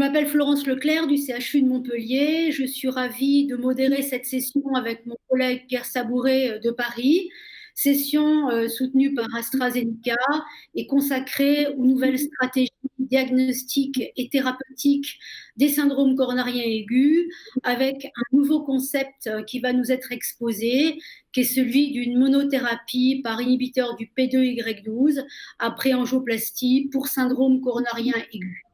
m'appelle Florence Leclerc du CHU de Montpellier. Je suis ravie de modérer cette session avec mon collègue Pierre Sabouret de Paris. Session soutenue par AstraZeneca et consacrée aux nouvelles stratégies diagnostiques et thérapeutiques des syndromes coronariens aigus, avec un nouveau concept qui va nous être exposé, qui est celui d'une monothérapie par inhibiteur du P2Y12 après angioplastie pour syndrome coronarien aigu.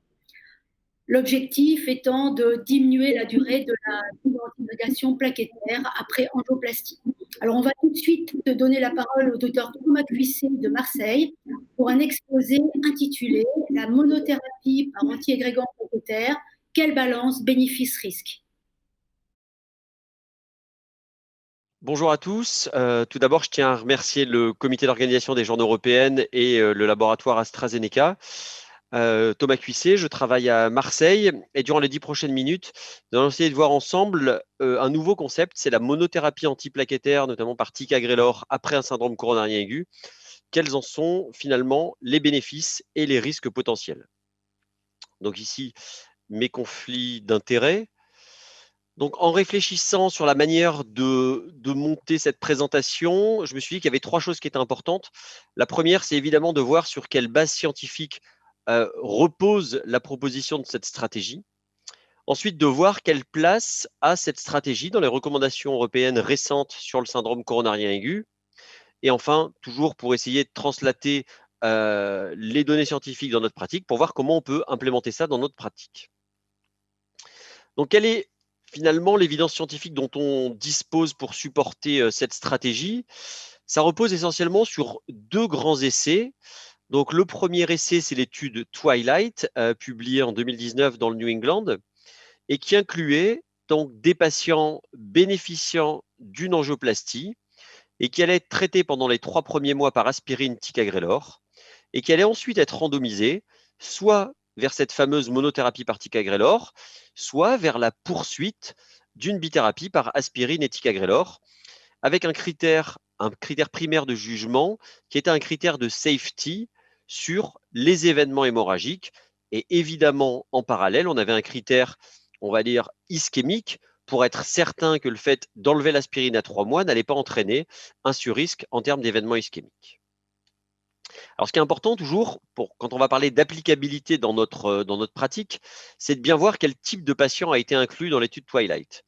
L'objectif étant de diminuer la durée de la fibrosing plaquettaire après angioplastie. Alors, on va tout de suite te donner la parole au docteur Thomas Cuisset de Marseille pour un exposé intitulé La monothérapie par anti-agrégant plaquettaire, quelle balance bénéfice-risque? Bonjour à tous. Tout d'abord, je tiens à remercier le comité d'organisation des journées européennes et le laboratoire AstraZeneca. Thomas Cuisset, je travaille à Marseille et durant les 10 prochaines minutes, nous allons essayer de voir ensemble un nouveau concept, c'est la monothérapie antiplaquettaire, notamment par ticagrelor après un syndrome coronarien aigu. Quels en sont finalement les bénéfices et les risques potentiels? Donc ici, mes conflits d'intérêts. Donc, en réfléchissant sur la manière de monter cette présentation, je me suis dit qu'il y avait trois choses qui étaient importantes. La première, c'est évidemment de voir sur quelle base scientifique repose la proposition de cette stratégie. Ensuite, de voir quelle place a cette stratégie dans les recommandations européennes récentes sur le syndrome coronarien aigu. Et enfin, toujours pour essayer de translater les données scientifiques dans notre pratique pour voir comment on peut implémenter ça dans notre pratique. Donc, quelle est finalement l'évidence scientifique dont on dispose pour supporter cette stratégie? Ça repose essentiellement sur deux grands essais. Donc, le premier essai, c'est l'étude Twilight, publiée en 2019 dans le New England, et qui incluait donc des patients bénéficiant d'une angioplastie et qui allaient être traités pendant les 3 premiers mois par aspirine ticagrelor et qui allaient ensuite être randomisés soit vers cette fameuse monothérapie par ticagrelor, soit vers la poursuite d'une bithérapie par aspirine et ticagrelor, avec un critère primaire de jugement qui était un critère de safety sur les événements hémorragiques. Et évidemment, en parallèle, on avait un critère, on va dire, ischémique pour être certain que le fait d'enlever l'aspirine à 3 mois n'allait pas entraîner un surrisque en termes d'événements ischémiques. Alors, ce qui est important toujours, quand on va parler d'applicabilité dans notre pratique, c'est de bien voir quel type de patient a été inclus dans l'étude Twilight.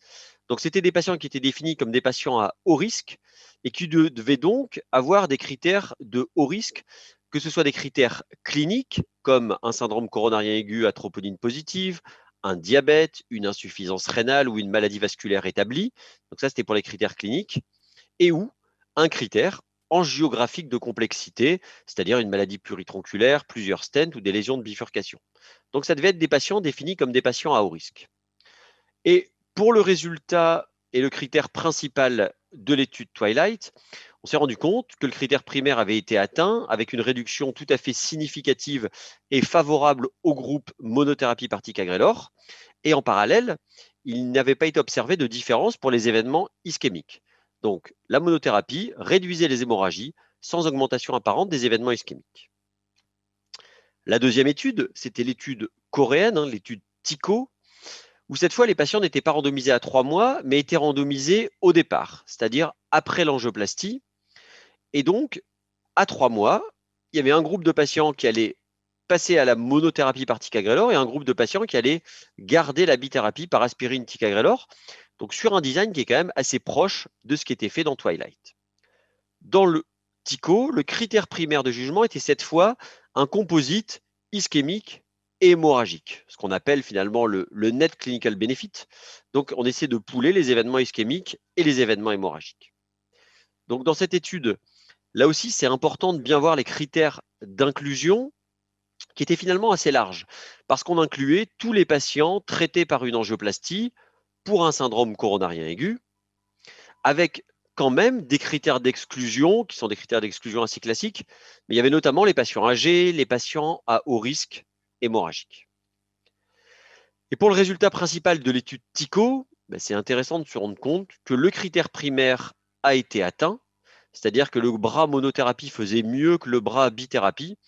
Donc, c'était des patients qui étaient définis comme des patients à haut risque et qui devaient donc avoir des critères de haut risque, que ce soit des critères cliniques comme un syndrome coronarien aigu à troponine positive, un diabète, une insuffisance rénale ou une maladie vasculaire établie. Donc, ça, c'était pour les critères cliniques. Et ou un critère angiographique de complexité, c'est-à-dire une maladie pluritronculaire, plusieurs stents ou des lésions de bifurcation. Donc, ça devait être des patients définis comme des patients à haut risque. Et pour le résultat et le critère principal de l'étude Twilight, on s'est rendu compte que le critère primaire avait été atteint avec une réduction tout à fait significative et favorable au groupe monothérapie par ticagrelor. Et en parallèle, il n'avait pas été observé de différence pour les événements ischémiques. Donc, la monothérapie réduisait les hémorragies sans augmentation apparente des événements ischémiques. La deuxième étude, c'était l'étude coréenne, l'étude TICO, où cette fois, les patients n'étaient pas randomisés à 3 mois, mais étaient randomisés au départ, c'est-à-dire après l'angioplastie. Et donc, à 3 mois, il y avait un groupe de patients qui allait passer à la monothérapie par ticagrelor et un groupe de patients qui allaient garder la bithérapie par aspirine ticagrelor, donc sur un design qui est quand même assez proche de ce qui était fait dans Twilight. Dans le TICO, le critère primaire de jugement était cette fois un composite ischémique et hémorragique, ce qu'on appelle finalement le net clinical benefit. Donc, on essaie de pouler les événements ischémiques et les événements hémorragiques. Donc, dans cette étude, là aussi, c'est important de bien voir les critères d'inclusion qui étaient finalement assez larges, parce qu'on incluait tous les patients traités par une angioplastie pour un syndrome coronarien aigu, avec quand même des critères d'exclusion, qui sont des critères d'exclusion assez classiques, mais il y avait notamment les patients âgés, les patients à haut risque hémorragique. Et pour le résultat principal de l'étude TICO, c'est intéressant de se rendre compte que le critère primaire a été atteint, c'est-à-dire que le bras monothérapie faisait mieux que le bras bithérapie,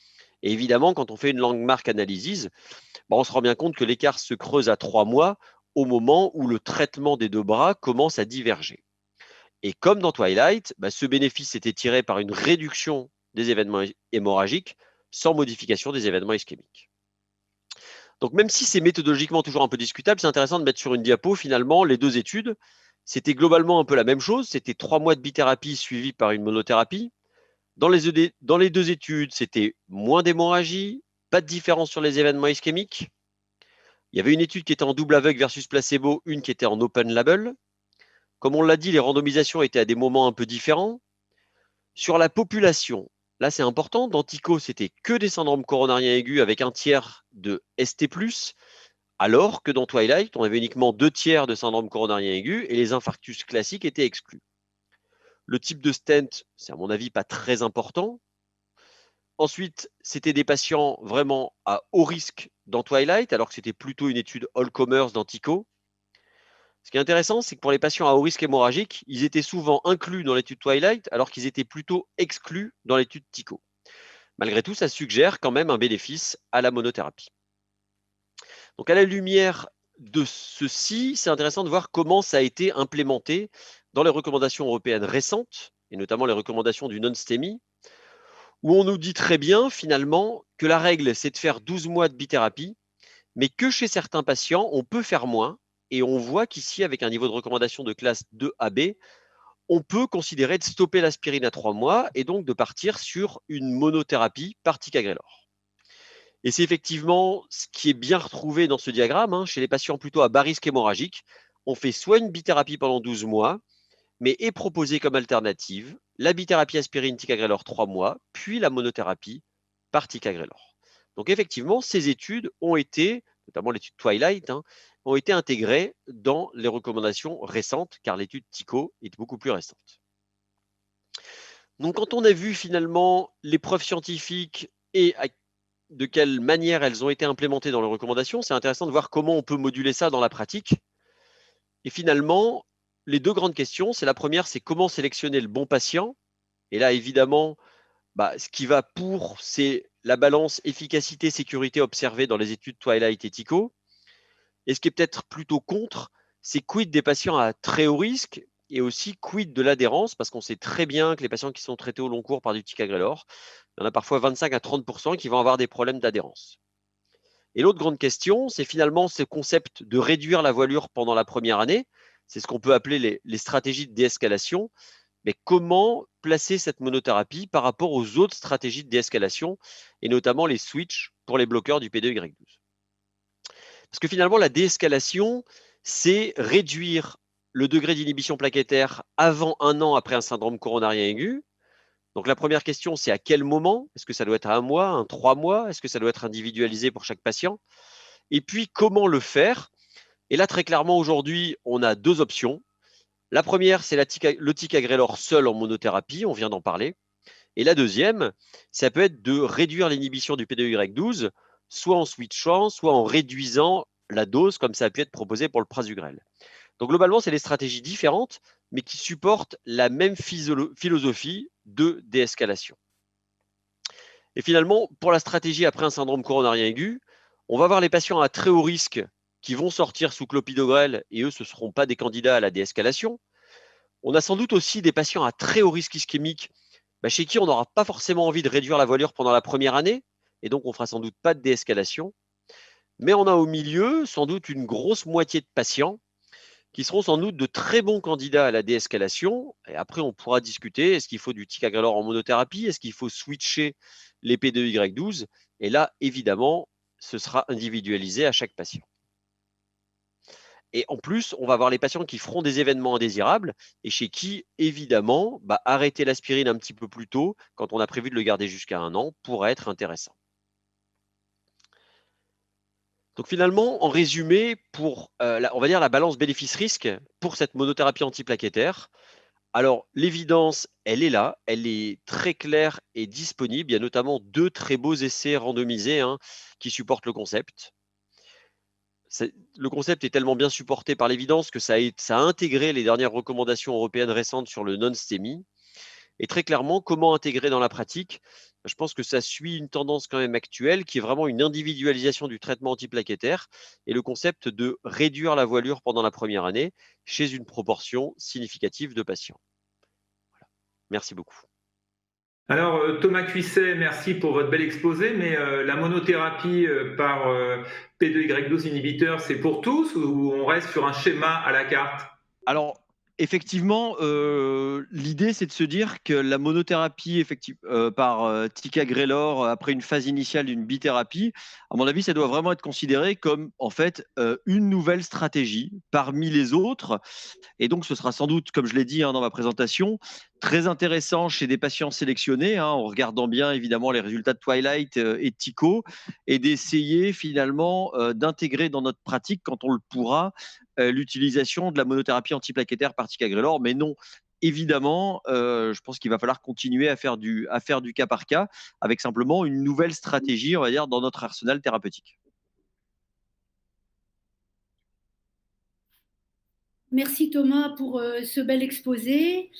Et évidemment, quand on fait une landmark analysis, on se rend bien compte que l'écart se creuse à 3 mois au moment où le traitement des deux bras commence à diverger. Et comme dans Twilight, ce bénéfice était tiré par une réduction des événements hémorragiques sans modification des événements ischémiques. Donc même si c'est méthodologiquement toujours un peu discutable, c'est intéressant de mettre sur une diapo finalement les deux études. C'était globalement un peu la même chose, c'était 3 mois de bithérapie suivis par une monothérapie. Dans les deux études, c'était moins d'hémorragie, pas de différence sur les événements ischémiques. Il y avait une étude qui était en double aveugle versus placebo, une qui était en open label. Comme on l'a dit, les randomisations étaient à des moments un peu différents. Sur la population, là c'est important, dans TICO, c'était que des syndromes coronariens aigus avec un tiers de ST+, alors que dans Twilight, on avait uniquement 2 tiers de syndrome coronarien aigu et les infarctus classiques étaient exclus. Le type de stent, c'est à mon avis pas très important. Ensuite, c'était des patients vraiment à haut risque dans Twilight, alors que c'était plutôt une étude all-comers dans TICO. Ce qui est intéressant, c'est que pour les patients à haut risque hémorragique, ils étaient souvent inclus dans l'étude Twilight, alors qu'ils étaient plutôt exclus dans l'étude TICO. Malgré tout, ça suggère quand même un bénéfice à la monothérapie. Donc à la lumière de ceci, c'est intéressant de voir comment ça a été implémenté dans les recommandations européennes récentes, et notamment les recommandations du non-STEMI, où on nous dit très bien finalement que la règle, c'est de faire 12 mois de bithérapie, mais que chez certains patients, on peut faire moins, et on voit qu'ici, avec un niveau de recommandation de classe 2AB, on peut considérer de stopper l'aspirine à 3 mois et donc de partir sur une monothérapie par ticagrelor. Et c'est effectivement ce qui est bien retrouvé dans ce diagramme. Chez les patients plutôt à bas risque hémorragique, on fait soit une bithérapie pendant 12 mois, mais est proposée comme alternative la bithérapie aspirine ticagrelor 3 mois, puis la monothérapie par ticagrelor. Donc effectivement, ces études ont été, notamment l'étude Twilight, ont été intégrées dans les recommandations récentes, car l'étude TICO est beaucoup plus récente. Donc quand on a vu finalement les preuves scientifiques et de quelle manière elles ont été implémentées dans les recommandations, c'est intéressant de voir comment on peut moduler ça dans la pratique. Et finalement, les deux grandes questions, c'est la première, c'est comment sélectionner le bon patient. Et là, évidemment, ce qui va pour, c'est la balance efficacité-sécurité observée dans les études Twilight et TICO. Et ce qui est peut-être plutôt contre, c'est quid des patients à très haut risque et aussi quid de l'adhérence, parce qu'on sait très bien que les patients qui sont traités au long cours par du ticagrelor, il y en a parfois 25 à 30% qui vont avoir des problèmes d'adhérence. Et l'autre grande question, c'est finalement ce concept de réduire la voilure pendant la première année. C'est ce qu'on peut appeler les stratégies de déescalation. Mais comment placer cette monothérapie par rapport aux autres stratégies de déescalation, et notamment les switches pour les bloqueurs du P2Y12. Parce que finalement, la déescalation, c'est réduire le degré d'inhibition plaquettaire avant 1 an après un syndrome coronarien aigu. Donc la première question, c'est à quel moment? Est-ce que ça doit être à 1 mois, un 3 mois? Est-ce que ça doit être individualisé pour chaque patient? Et puis, comment le faire? Et là, très clairement, aujourd'hui, on a 2 options. La première, c'est le ticagrelor seul en monothérapie, on vient d'en parler. Et la deuxième, ça peut être de réduire l'inhibition du P2Y12, soit en switchant, soit en réduisant la dose, comme ça a pu être proposé pour le prasugrel. Donc globalement, c'est des stratégies différentes, mais qui supportent la même philosophie de déescalation. Et finalement, pour la stratégie après un syndrome coronarien aigu, on va voir les patients à très haut risque qui vont sortir sous clopidogrel, et eux, ce ne seront pas des candidats à la déescalation. On a sans doute aussi des patients à très haut risque ischémique, chez qui on n'aura pas forcément envie de réduire la voilure pendant la première année, et donc on ne fera sans doute pas de déescalation. Mais on a au milieu sans doute une grosse moitié de patients qui seront sans doute de très bons candidats à la déescalation. Et après, on pourra discuter, est-ce qu'il faut du ticagrelor en monothérapie? Est-ce qu'il faut switcher les P2Y12? Et là, évidemment, ce sera individualisé à chaque patient. Et en plus, on va avoir les patients qui feront des événements indésirables et chez qui, évidemment, arrêter l'aspirine un petit peu plus tôt, quand on a prévu de le garder jusqu'à 1 an, pourrait être intéressant. Donc finalement, en résumé, pour on va dire la balance bénéfice-risque pour cette monothérapie antiplaquettaire, alors l'évidence, elle est là, elle est très claire et disponible. Il y a notamment 2 très beaux essais randomisés qui supportent le concept. Le concept est tellement bien supporté par l'évidence que ça a intégré les dernières recommandations européennes récentes sur le non-STEMI. Et très clairement, comment intégrer dans la pratique? Je pense que ça suit une tendance quand même actuelle qui est vraiment une individualisation du traitement antiplaquettaire et le concept de réduire la voilure pendant la première année chez une proportion significative de patients. Voilà. Merci beaucoup. Alors, Thomas Cuisset, merci pour votre bel exposé, mais la monothérapie par P2Y12 inhibiteur, c'est pour tous ou on reste sur un schéma à la carte? Alors, effectivement, l'idée, c'est de se dire que la monothérapie par ticagrelor après une phase initiale d'une bithérapie, à mon avis, ça doit vraiment être considéré comme en fait une nouvelle stratégie parmi les autres. Et donc, ce sera sans doute, comme je l'ai dit dans ma présentation, très intéressant chez des patients sélectionnés, en regardant bien évidemment les résultats de Twilight et de TICO, et d'essayer finalement d'intégrer dans notre pratique, quand on le pourra, l'utilisation de la monothérapie antiplaquettaire par ticagrelor. Mais non, évidemment, je pense qu'il va falloir continuer à faire du cas par cas, avec simplement une nouvelle stratégie, on va dire, dans notre arsenal thérapeutique. Merci Thomas pour ce bel exposé.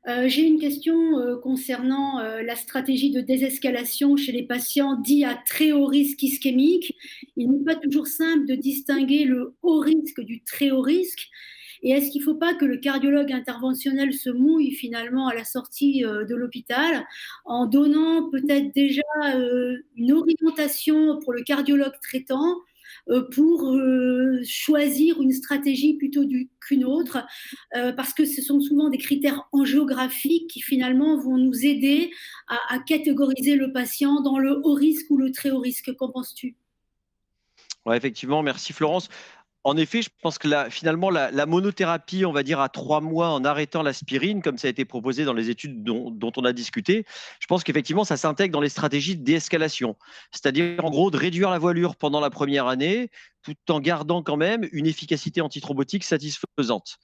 J'ai une question concernant la stratégie de désescalation chez les patients dits à très haut risque ischémique. Il n'est pas toujours simple de distinguer le haut risque du très haut risque. Et est-ce qu'il ne faut pas que le cardiologue interventionnel se mouille finalement à la sortie de l'hôpital en donnant peut-être déjà une orientation pour le cardiologue traitant pour choisir une stratégie plutôt qu'une autre, parce que ce sont souvent des critères angiographiques qui finalement vont nous aider à catégoriser le patient dans le haut risque ou le très haut risque. Qu'en penses-tu? Ouais, effectivement, merci Florence. En effet, je pense que finalement, la monothérapie, on va dire à 3 mois en arrêtant l'aspirine, comme ça a été proposé dans les études dont on a discuté, je pense qu'effectivement, ça s'intègre dans les stratégies de déescalation. C'est-à-dire, en gros, de réduire la voilure pendant la première année, tout en gardant quand même une efficacité antithrombotique satisfaisante.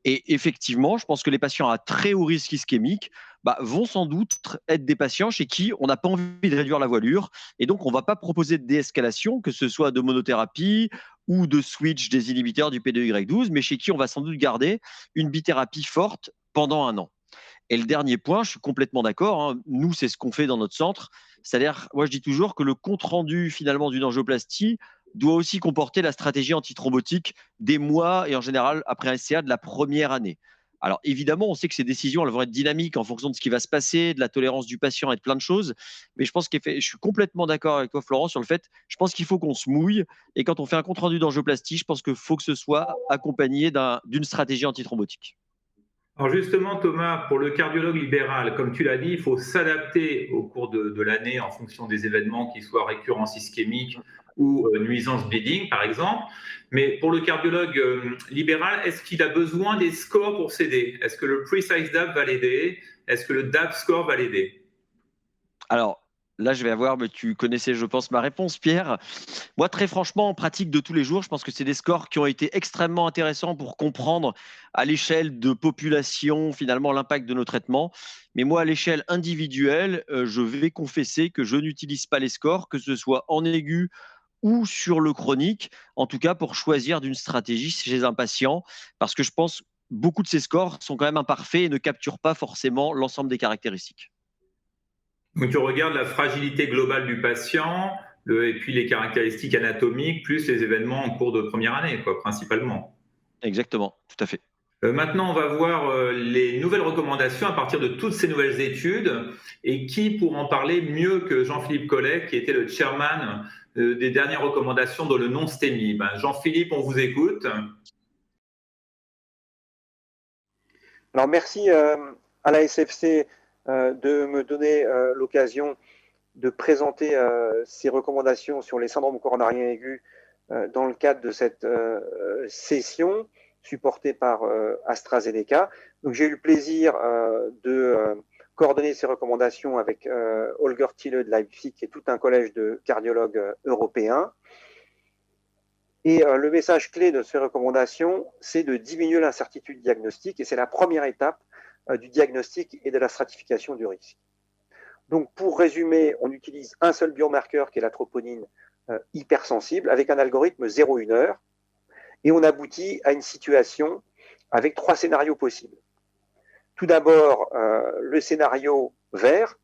Et effectivement, je pense que les patients à très haut risque ischémique vont sans doute être des patients chez qui on n'a pas envie de réduire la voilure. Et donc, on ne va pas proposer de déescalation, que ce soit de monothérapie ou de switch des inhibiteurs du P2Y12, mais chez qui on va sans doute garder une bithérapie forte pendant 1 an. Et le dernier point, je suis complètement d'accord, nous, c'est ce qu'on fait dans notre centre. C'est-à-dire, moi, je dis toujours que le compte-rendu finalement d'une angioplastie doit aussi comporter la stratégie antithrombotique des mois et en général après un SCA de la première année. Alors évidemment, on sait que ces décisions elles vont être dynamiques en fonction de ce qui va se passer, de la tolérance du patient et de plein de choses. Mais je pense que je suis complètement d'accord avec toi, Florent, sur le fait, je pense qu'il faut qu'on se mouille. Et quand on fait un compte-rendu d'angioplastie, je pense qu'il faut que ce soit accompagné d'une stratégie antithrombotique. Alors justement, Thomas, pour le cardiologue libéral, comme tu l'as dit, il faut s'adapter au cours de l'année en fonction des événements, qu'ils soient récurrence ischémique ou nuisance bleeding, par exemple. Mais pour le cardiologue libéral, est-ce qu'il a besoin des scores pour s'aider? Est-ce que le Precise DAP va l'aider? Est-ce que le DAP score va l'aider? Alors là, je vais avoir, mais tu connaissais, je pense, ma réponse, Pierre. Moi, très franchement, en pratique de tous les jours, je pense que c'est des scores qui ont été extrêmement intéressants pour comprendre à l'échelle de population, finalement, l'impact de nos traitements. Mais moi, à l'échelle individuelle, je vais confesser que je n'utilise pas les scores, que ce soit en aigu ou sur le chronique, en tout cas pour choisir d'une stratégie chez un patient, parce que je pense beaucoup de ces scores sont quand même imparfaits et ne capturent pas forcément l'ensemble des caractéristiques. Donc tu regardes la fragilité globale du patient, et puis les caractéristiques anatomiques, plus les événements en cours de première année, quoi, principalement. Exactement, tout à fait. Maintenant, on va voir les nouvelles recommandations à partir de toutes ces nouvelles études. Et qui pour en parler mieux que Jean-Philippe Collet, qui était le chairman des dernières recommandations dans le non-STEMI. Jean-Philippe, on vous écoute. Alors, merci à la SFC de me donner l'occasion de présenter ces recommandations sur les syndromes coronariens aigus dans le cadre de cette session supportée par AstraZeneca. Donc, j'ai eu le plaisir de coordonner ces recommandations avec Holger Thiele de Leipzig et tout un collège de cardiologues européens. Et le message clé de ces recommandations, c'est de diminuer l'incertitude diagnostique, et c'est la première étape du diagnostic et de la stratification du risque. Donc, pour résumer, on utilise un seul biomarqueur qui est la troponine hypersensible avec un algorithme 0-1 heure, et on aboutit à une situation avec 3 scénarios possibles. Tout d'abord, le scénario vert,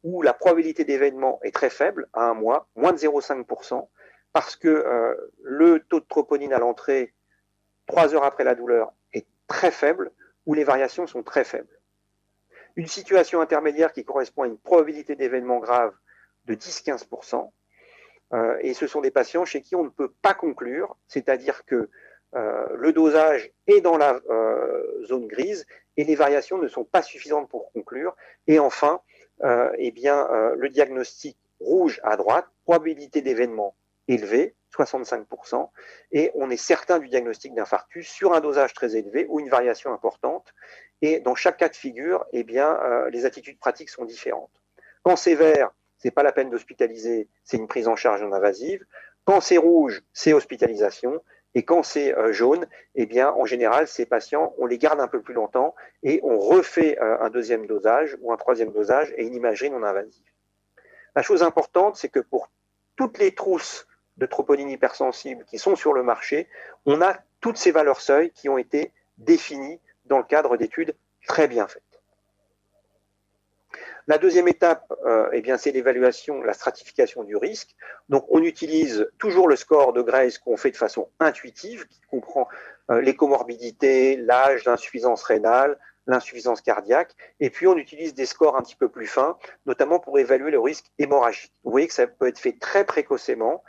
où la probabilité d'événement est très faible, à 1 mois, moins de 0,5%, parce que le taux de troponine à l'entrée, 3 heures après la douleur, est très faible, où les variations sont très faibles. Une situation intermédiaire qui correspond à une probabilité d'événement grave de 10-15%, et ce sont des patients chez qui on ne peut pas conclure, c'est-à-dire que le dosage est dans la zone grise et les variations ne sont pas suffisantes pour conclure. Et enfin, le diagnostic rouge à droite, probabilité d'événement élevée, 65%, et on est certain du diagnostic d'infarctus sur un dosage très élevé ou une variation importante. Et dans chaque cas de figure, les attitudes pratiques sont différentes. Quand c'est vert, ce n'est pas la peine d'hospitaliser, c'est une prise en charge non invasive. Quand c'est rouge, c'est hospitalisation. Et quand c'est jaune, en général, ces patients, on les garde un peu plus longtemps et on refait un deuxième dosage ou un troisième dosage et une imagerie non invasive. La chose importante, c'est que pour toutes les trousses de troponine hypersensible qui sont sur le marché, on a toutes ces valeurs seuil qui ont été définies dans le cadre d'études très bien faites. La deuxième étape, c'est l'évaluation, la stratification du risque. Donc, on utilise toujours le score de Grace qu'on fait de façon intuitive, qui comprend les comorbidités, l'âge, l'insuffisance rénale, l'insuffisance cardiaque. Et puis, on utilise des scores un petit peu plus fins, notamment pour évaluer le risque hémorragique. Vous voyez que ça peut être fait très précocement,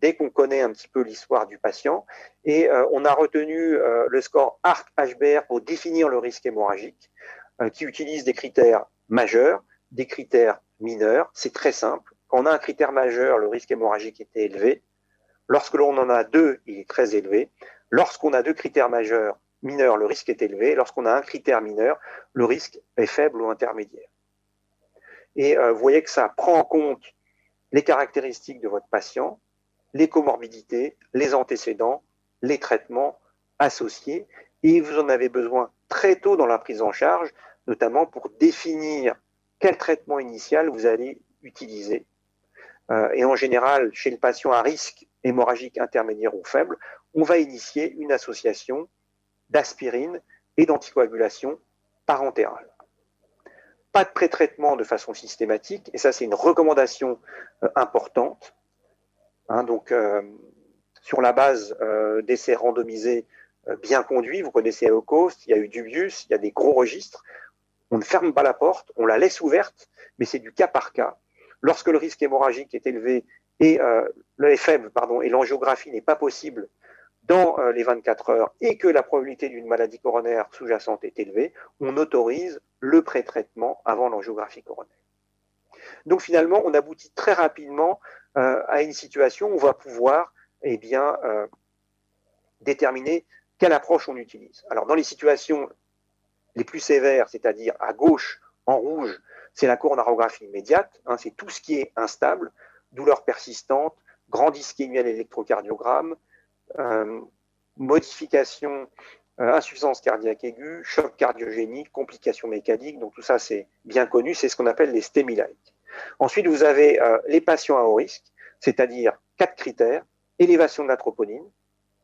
dès qu'on connaît un petit peu l'histoire du patient. Et on a retenu le score ARC-HBR pour définir le risque hémorragique, qui utilise des critères majeurs, des critères mineurs. C'est très simple. Quand on a un critère majeur, le risque hémorragique était élevé. Lorsque l'on en a deux, il est très élevé. Lorsqu'on a deux critères majeurs mineurs, le risque est élevé. Lorsqu'on a un critère mineur, le risque est faible ou intermédiaire. Et vous voyez que ça prend en compte les caractéristiques de votre patient, les comorbidités, les antécédents, les traitements associés. Et vous en avez besoin très tôt dans la prise en charge, notamment pour définir quel traitement initial vous allez utiliser. Et en général, chez le patient à risque hémorragique intermédiaire ou faible, on va initier une association d'aspirine et d'anticoagulation parentérale. Pas de pré-traitement de façon systématique, et ça c'est une recommandation importante. Sur la base d'essais randomisés bien conduits, vous connaissez EOCOST, il y a eu Dubius, il y a des gros registres. On ne ferme pas la porte, on la laisse ouverte, mais c'est du cas par cas. Lorsque le risque hémorragique est élevé et le faible, et l'angiographie n'est pas possible dans les 24 heures et que la probabilité d'une maladie coronaire sous-jacente est élevée, on autorise le pré-traitement avant l'angiographie coronaire. Donc finalement, on aboutit très rapidement à une situation où on va pouvoir déterminer quelle approche on utilise. Alors dans les situations les plus sévères, c'est-à-dire à gauche, en rouge, c'est la coronarographie immédiate, c'est tout ce qui est instable, douleur persistante, grande ischémie à l'électrocardiogramme, modification, insuffisance cardiaque aiguë, choc cardiogénique, complications mécaniques, donc tout ça c'est bien connu, c'est ce qu'on appelle les STEMI-like. Ensuite, vous avez les patients à haut risque, c'est-à-dire 4 critères, élévation de la troponine,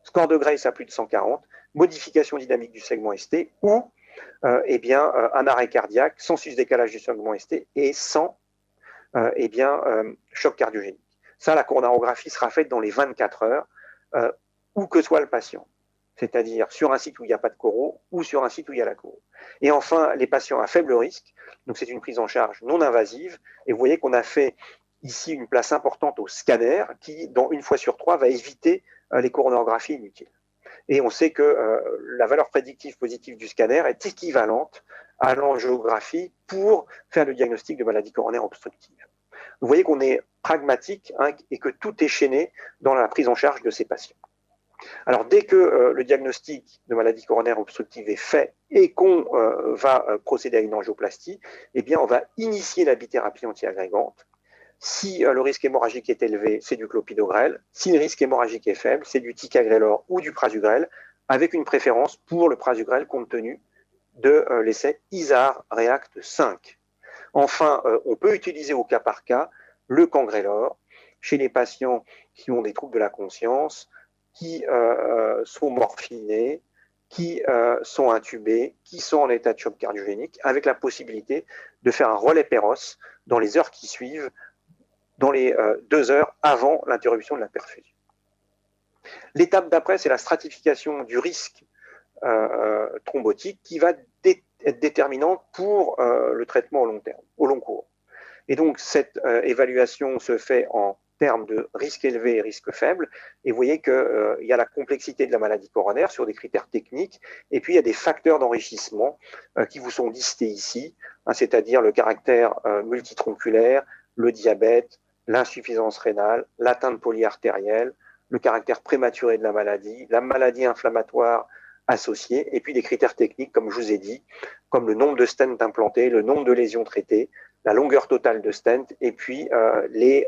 score de Grace à plus de 140, modification dynamique du segment ST ou un arrêt cardiaque sans sus-décalage du segment ST et sans choc cardiogénique. Ça, la coronarographie sera faite dans les 24 heures, où que soit le patient, c'est-à-dire sur un site où il n'y a pas de coro ou sur un site où il y a la coro. Et enfin, les patients à faible risque, donc c'est une prise en charge non invasive, et vous voyez qu'on a fait ici une place importante au scanner qui, dans une fois sur 3, va éviter les coronarographies inutiles. Et on sait que la valeur prédictive positive du scanner est équivalente à l'angiographie pour faire le diagnostic de maladie coronaire obstructive. Vous voyez qu'on est pragmatique et que tout est chaîné dans la prise en charge de ces patients. Alors, dès que le diagnostic de maladie coronaire obstructive est fait et qu'on va procéder à une angioplastie, on va initier la bithérapie antiagrégante. Si le risque hémorragique est élevé, c'est du clopidogrel. Si le risque hémorragique est faible, c'est du ticagrelor ou du prasugrel, avec une préférence pour le prasugrel compte tenu de l'essai ISAR-REACT 5. Enfin, on peut utiliser au cas par cas le cangrelor chez les patients qui ont des troubles de la conscience, qui sont morphinés, qui sont intubés, qui sont en état de choc cardiogénique, avec la possibilité de faire un relais Péros dans les heures qui suivent, dans les 2 heures avant l'interruption de la perfusion. L'étape d'après, c'est la stratification du risque thrombotique qui va être déterminante pour le traitement au long cours. Et donc, cette évaluation se fait en termes de risque élevé et risque faible. Et vous voyez qu'il y a la complexité de la maladie coronaire sur des critères techniques. Et puis, il y a des facteurs d'enrichissement qui vous sont listés ici, hein, c'est-à-dire le caractère multitronculaire, le diabète, l'insuffisance rénale, l'atteinte polyartérielle, le caractère prématuré de la maladie inflammatoire associée, et puis des critères techniques, comme je vous ai dit, comme le nombre de stents implantés, le nombre de lésions traitées, la longueur totale de stent, et puis les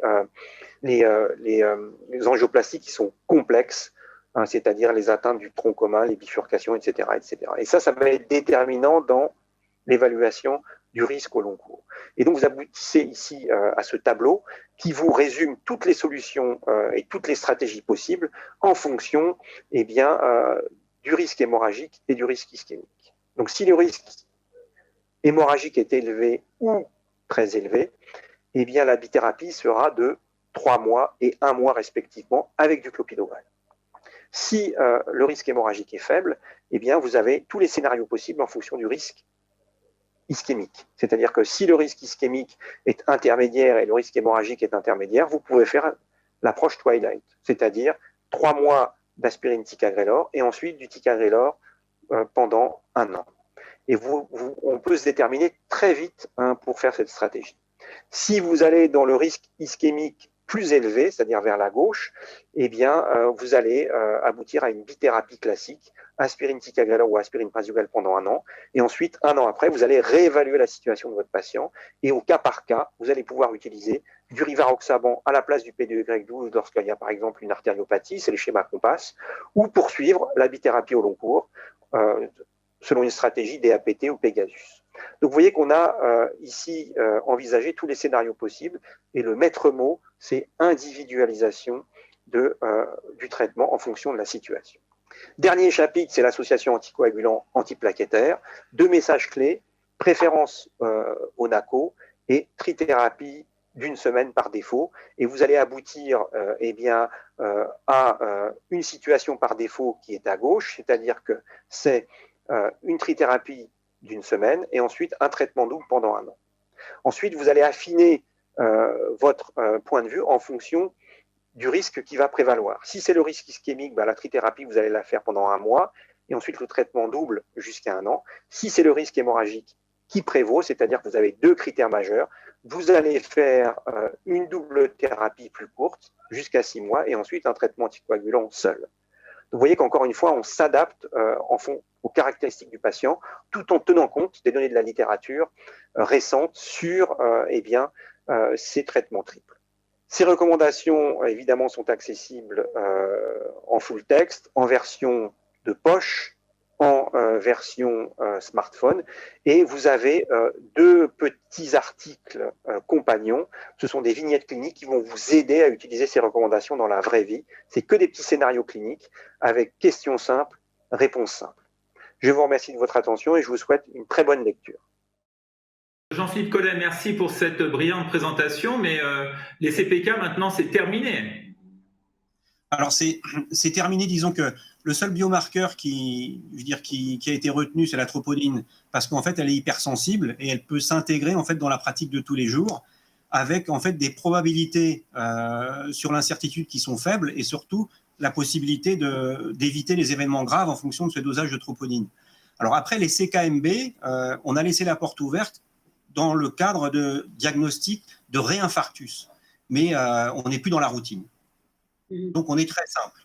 angioplasties qui sont complexes, hein, c'est-à-dire les atteintes du tronc commun, les bifurcations, etc., etc. Et ça va être déterminant dans l'évaluation du risque au long cours. Et donc, vous aboutissez ici à ce tableau qui vous résume toutes les solutions et toutes les stratégies possibles en fonction du risque hémorragique et du risque ischémique. Donc, si le risque hémorragique est élevé ou très élevé, eh bien, la bithérapie sera de 3 mois et 1 mois respectivement avec du clopidogrel. Si le risque hémorragique est faible, eh bien, vous avez tous les scénarios possibles en fonction du risque ischémique. C'est-à-dire que si le risque ischémique est intermédiaire et le risque hémorragique est intermédiaire, vous pouvez faire l'approche Twilight, c'est-à-dire 3 mois d'aspirine ticagrelor et ensuite du ticagrelor pendant 1 an. Et on peut se déterminer très vite pour faire cette stratégie. Si vous allez dans le risque ischémique plus élevé, c'est-à-dire vers la gauche, eh bien, vous allez aboutir à une bithérapie classique, aspirine ticagrelor ou aspirine prasugrel pendant 1 an, et ensuite, 1 an après, vous allez réévaluer la situation de votre patient, et au cas par cas, vous allez pouvoir utiliser du rivaroxaban à la place du P2Y12 lorsqu'il y a par exemple une artériopathie, c'est le schéma COMPASS, ou poursuivre la bithérapie au long cours, selon une stratégie DAPT ou Pegasus. Donc vous voyez qu'on a ici envisagé tous les scénarios possibles, et le maître mot, c'est individualisation du traitement en fonction de la situation. Dernier chapitre, c'est l'association anticoagulant antiplaquettaire. 2 messages clés, préférence au NACO et trithérapie d'1 semaine par défaut. Et vous allez aboutir à une situation par défaut qui est à gauche, c'est-à-dire que c'est une trithérapie d'1 semaine et ensuite un traitement double pendant 1 an. Ensuite, vous allez affiner votre point de vue en fonction du risque qui va prévaloir. Si c'est le risque ischémique, la trithérapie, vous allez la faire pendant 1 mois et ensuite le traitement double jusqu'à 1 an. Si c'est le risque hémorragique qui prévaut, c'est-à-dire que vous avez 2 critères majeurs, vous allez faire une double thérapie plus courte jusqu'à 6 mois et ensuite un traitement anticoagulant seul. Vous voyez qu'encore une fois, on s'adapte aux caractéristiques du patient tout en tenant compte des données de la littérature récente sur ces traitements triples. Ces recommandations, évidemment, sont accessibles en full texte, en version de poche, en version smartphone. Et vous avez 2 petits articles compagnons. Ce sont des vignettes cliniques qui vont vous aider à utiliser ces recommandations dans la vraie vie. C'est que des petits scénarios cliniques avec questions simples, réponses simples. Je vous remercie de votre attention et je vous souhaite une très bonne lecture. Jean-Philippe Collet, merci pour cette brillante présentation, mais les CPK maintenant c'est terminé. Alors c'est terminé, disons que le seul biomarqueur qui a été retenu, c'est la troponine, parce qu'en fait elle est hypersensible et elle peut s'intégrer en fait dans la pratique de tous les jours, avec en fait des probabilités sur l'incertitude qui sont faibles et surtout la possibilité d'éviter les événements graves en fonction de ce dosage de troponine. Alors après les CKMB, on a laissé la porte ouverte dans le cadre de diagnostic de réinfarctus. Mais on n'est plus dans la routine. Donc, on est très simple.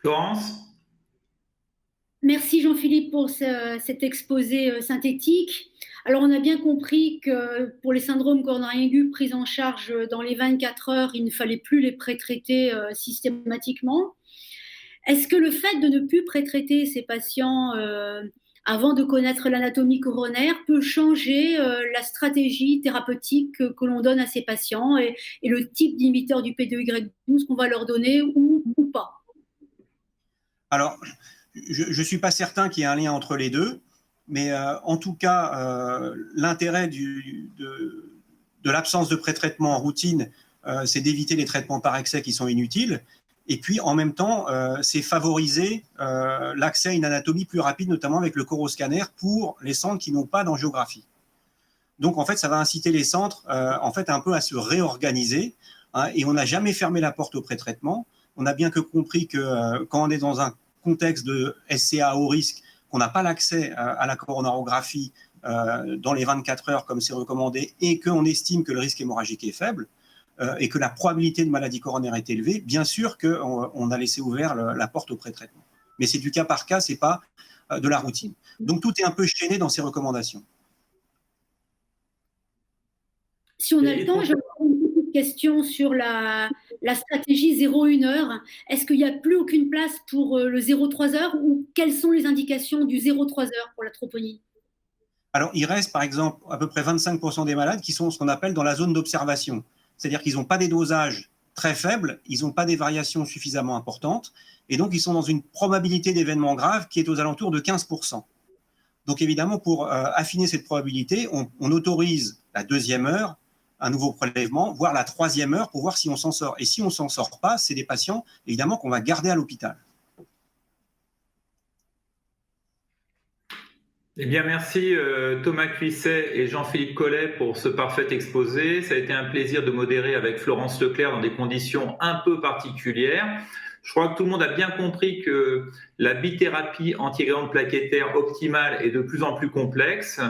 Florence ? Merci Jean-Philippe pour cet exposé synthétique. Alors, on a bien compris que pour les syndromes coronariens aigus pris en charge dans les 24 heures, il ne fallait plus les pré-traiter systématiquement. Est-ce que le fait de ne plus pré-traiter ces patients avant de connaître l'anatomie coronaire peut changer la stratégie thérapeutique que l'on donne à ces patients et le type d'inhibiteur du P2Y12 qu'on va leur donner ou pas? Alors, je ne suis pas certain qu'il y ait un lien entre les deux. Mais en tout cas, l'intérêt de l'absence de pré-traitement en routine, c'est d'éviter les traitements par excès qui sont inutiles. Et puis, en même temps, c'est favoriser l'accès à une anatomie plus rapide, notamment avec le coroscanner pour les centres qui n'ont pas d'angiographie. Donc, en fait, ça va inciter les centres en fait, un peu à se réorganiser. Hein, et on n'a jamais fermé la porte au pré-traitement. On a bien que compris que quand on est dans un contexte de SCA haut risque, qu'on n'a pas l'accès à la coronarographie dans les 24 heures comme c'est recommandé et qu'on estime que le risque hémorragique est faible et que la probabilité de maladie coronaire est élevée, bien sûr qu'on a laissé ouvert la porte au pré-traitement. Mais c'est du cas par cas, ce n'est pas de la routine. Donc tout est un peu chaîné dans ces recommandations. Si on a le temps, j'ai une petite question sur la stratégie 0-1 heure. Est-ce qu'il n'y a plus aucune place pour le 0-3 heures ou quelles sont les indications du 0-3 heures pour la troponie? Alors, il reste par exemple à peu près 25% des malades qui sont ce qu'on appelle dans la zone d'observation. C'est-à-dire qu'ils n'ont pas des dosages très faibles, ils n'ont pas des variations suffisamment importantes, et donc ils sont dans une probabilité d'événement grave qui est aux alentours de 15%. Donc évidemment, pour affiner cette probabilité, on autorise la 2e heure, un nouveau prélèvement, voire la 3e heure pour voir si on s'en sort. Et si on ne s'en sort pas, c'est des patients, évidemment, qu'on va garder à l'hôpital. Eh bien, merci Thomas Cuisset et Jean-Philippe Collet pour ce parfait exposé. Ça a été un plaisir de modérer avec Florence Leclerc dans des conditions un peu particulières. Je crois que tout le monde a bien compris que la bithérapie antiagrégante plaquettaire optimale est de plus en plus complexe,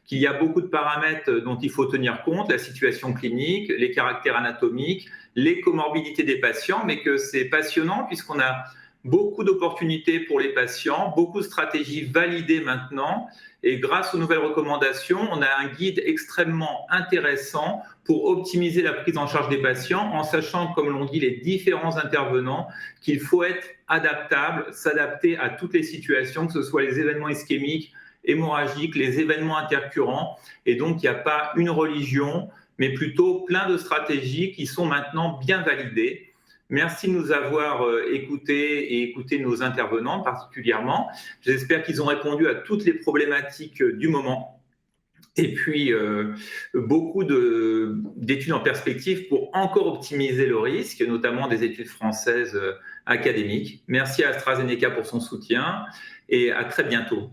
qu'il y a beaucoup de paramètres dont il faut tenir compte, la situation clinique, les caractères anatomiques, les comorbidités des patients, mais que c'est passionnant puisqu'on a beaucoup d'opportunités pour les patients, beaucoup de stratégies validées maintenant. Et grâce aux nouvelles recommandations, on a un guide extrêmement intéressant pour optimiser la prise en charge des patients en sachant, comme l'ont dit les différents intervenants, qu'il faut être adaptable, s'adapter à toutes les situations, que ce soit les événements ischémiques, hémorragiques, les événements intercurrents. Et donc, il n'y a pas une religion, mais plutôt plein de stratégies qui sont maintenant bien validées. Merci de nous avoir écoutés et écouté nos intervenants particulièrement. J'espère qu'ils ont répondu à toutes les problématiques du moment. Et puis, beaucoup d'études en perspective pour encore optimiser le risque, notamment des études françaises académiques. Merci à AstraZeneca pour son soutien et à très bientôt.